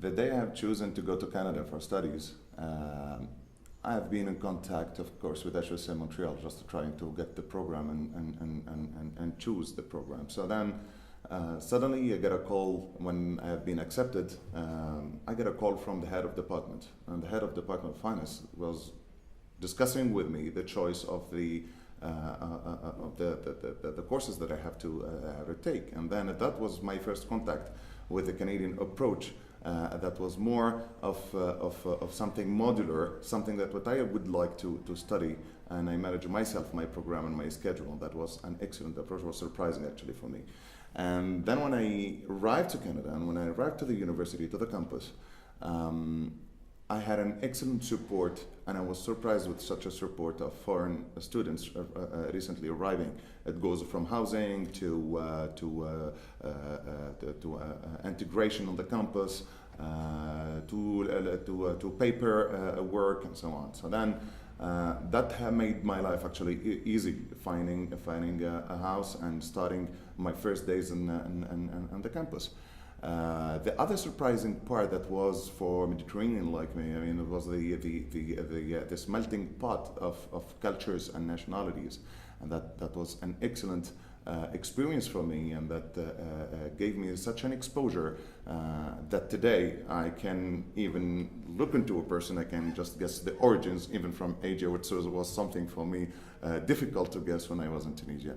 The day I have chosen to go to Canada for studies, I have been in contact, of course, with HSM Montreal, just trying to get the program and choose the program. So then suddenly I get a call when I have been accepted. I get a call from the head of department, and the head of department of finance was discussing with me the choice of the courses that I have to retake. And then that was my first contact with the Canadian approach. That was more of something modular, something that what I would like to study, and I manage myself, my program and my schedule. That was an excellent approach, was surprising actually for me. And then when I arrived to Canada and when I arrived to the university, to the campus, I had an excellent support, and I was surprised with such a support of foreign students recently arriving. It goes from housing to integration on the campus, to paper work and so on. So then that made my life actually easy, finding a house and starting my first days on the campus. The other surprising part that was for Mediterranean like me, I mean, it was this melting pot of cultures and nationalities, and that was an excellent experience for me, and that gave me such an exposure that today I can even look into a person, I can just guess the origins, even from Asia, which was something for me difficult to guess when I was in Tunisia.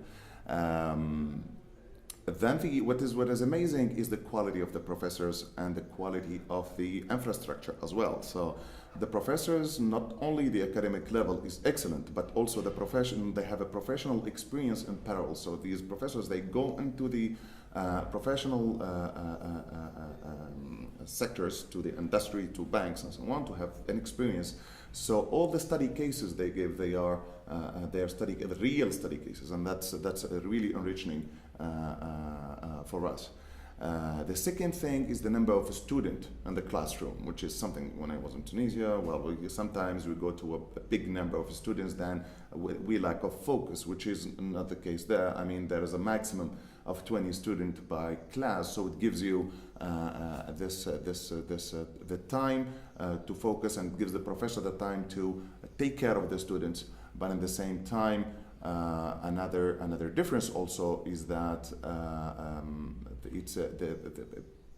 Then what is amazing is the quality of the professors and the quality of the infrastructure as well. So the professors, not only the academic level is excellent, but also the profession, they have a professional experience in parallel. So these professors, they go into the professional sectors, to the industry, to banks and so on, to have an experience. So all the study cases they give, they are real study cases, and that's really enriching for us. The second thing is the number of students in the classroom, which is something when I was in Tunisia, well, sometimes we go to a big number of students, then we lack of focus, which is not the case there. I mean, there is a maximum of 20 students by class, so it gives you the time to focus, and gives the professor the time to take care of the students. But at the same time, another difference also is that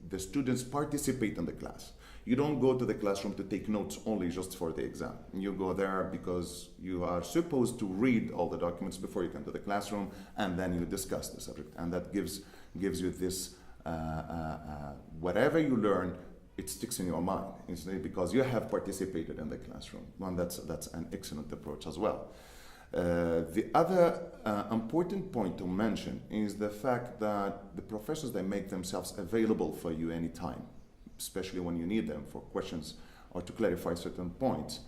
the students participate in the class. You don't go to the classroom to take notes only just for the exam. You go there because you are supposed to read all the documents before you come to the classroom, and then you discuss the subject. And that gives you this, whatever you learn, it sticks in your mind, because you have participated in the classroom. And that's an excellent approach as well. The other important point to mention is the fact that the professors, they make themselves available for you anytime, especially when you need them for questions or to clarify certain points.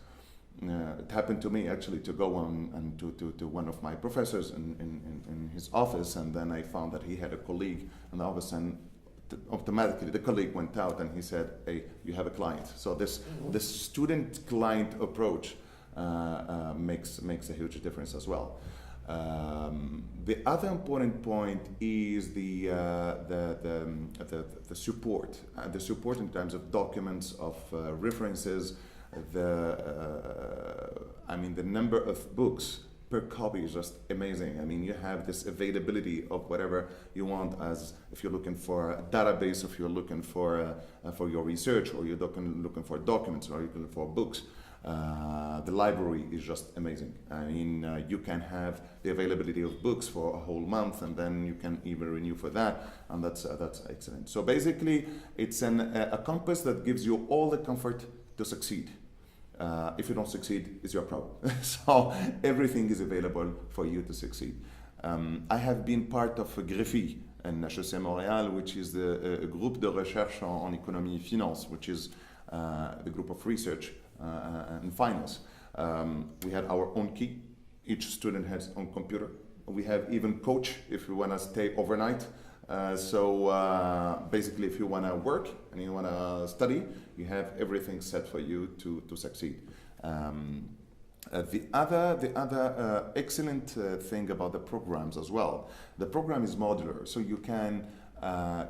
It happened to me actually to go on and to one of my professors in his office, and then I found that he had a colleague in the office, and automatically the colleague went out and he said, "Hey, you have a client." So this student-client approach makes a huge difference as well. The other important point is the support. The support in terms of documents, of references. I mean, the number of books per copy is just amazing. I mean, you have this availability of whatever you want, as if you're looking for a database, if you're looking for your research, or you're looking for documents, or you're looking for books. The library is just amazing. I mean, you can have the availability of books for a whole month, and then you can even renew for that, and that's excellent. So basically, it's a compass that gives you all the comfort to succeed. If you don't succeed, it's your problem. So everything is available for you to succeed. I have been part of GREFI in HEC Montréal, which is the Groupe de Recherche en Économie et Finance, which is the group of research in finance. We had our own key. Each student has his own computer. We have even coach if you want to stay overnight. So basically, if you want to work and you want to study, you have everything set for you to succeed. The other excellent thing about the programs as well, the program is modular, so you can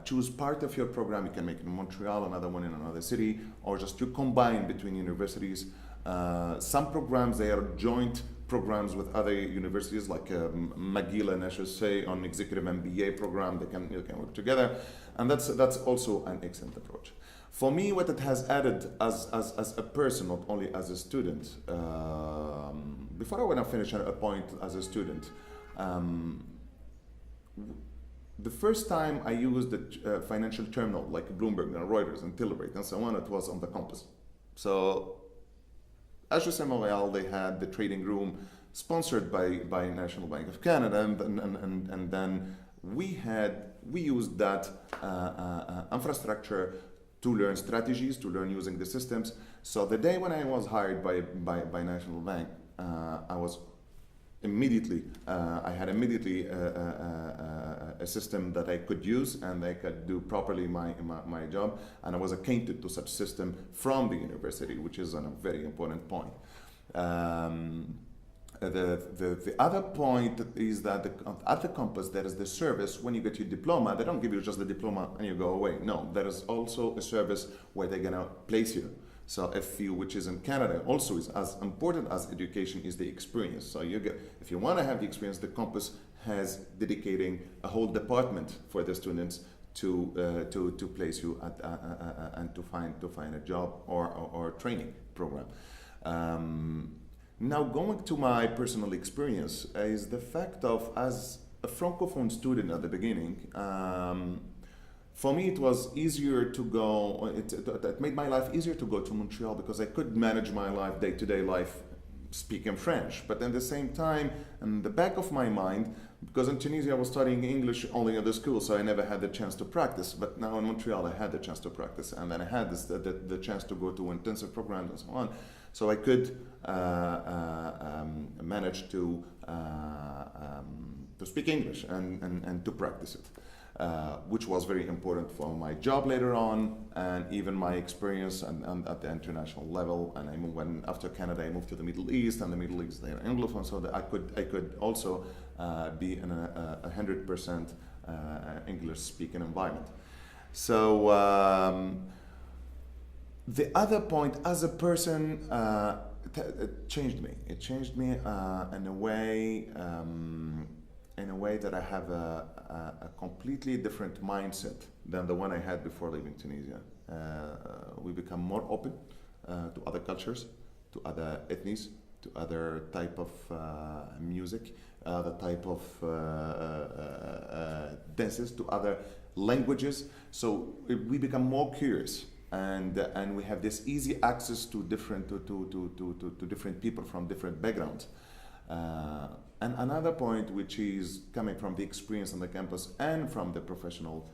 choose part of your program. You can make it in Montreal, another one in another city, or just you combine between universities. Some programs, they are joint programs with other universities, like McGill and HSA on executive MBA program. You can work together, and that's also an excellent approach. For me, what it has added as a person, not only as a student, before I want to finish a point as a student, the first time I used the financial terminal like Bloomberg and Reuters and Tilray and so on, it was on the campus. So HSM Montreal, they had the trading room sponsored by National Bank of Canada, and then we used that infrastructure to learn strategies, to learn using the systems. So the day when I was hired by National Bank, I had immediately a system that I could use and I could do properly my job, and I was acquainted to such system from the university, which is a very important point. The other point is that at the campus there is the service. When you get your diploma, they don't give you just the diploma and you go away. No, there is also a service where they're gonna place you. So which is in Canada, also is as important as education is the experience. So if you want to have the experience, the campus has dedicating a whole department for the students to place you at and to find a job or training program. Now, going to my personal experience is the fact of, as a Francophone student at the beginning, for me it was easier to go, it made my life easier to go to Montreal because I could manage my life, day-to-day life, speaking French. But at the same time, in the back of my mind, because in Tunisia I was studying English only at the school, so I never had the chance to practice. But now in Montreal I had the chance to practice, and then I had the chance to go to intensive programs and so on. So I could manage to speak English and to practice it, which was very important for my job later on, and even my experience and at the international level. And after Canada, I moved to the Middle East, and the Middle East they are Anglophone, so that I could also be in a 100% English-speaking environment. So. The other point, as a person, it changed me. It changed me in a way that I have a completely different mindset than the one I had before leaving Tunisia. We become more open to other cultures, to other ethnies, to other type of music, other type of dances, to other languages. So we become more curious. And we have this easy access to different people from different backgrounds. And another point, which is coming from the experience on the campus and from the professional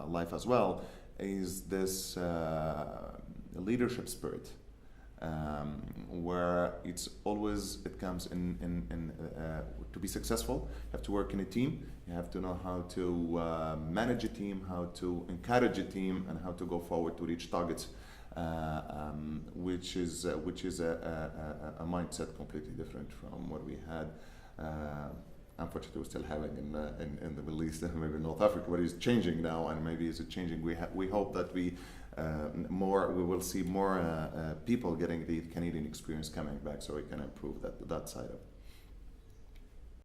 life as well, is this leadership spirit, where it comes in to be successful. You have to work in a team. You have to know how to manage a team, how to encourage a team, and how to go forward to reach targets, which is a mindset completely different from what we had. Unfortunately, we're still having in the Middle East and maybe North Africa, but it's changing now, and maybe it's changing. We hope that we will see more people getting the Canadian experience coming back, so we can improve that side of it.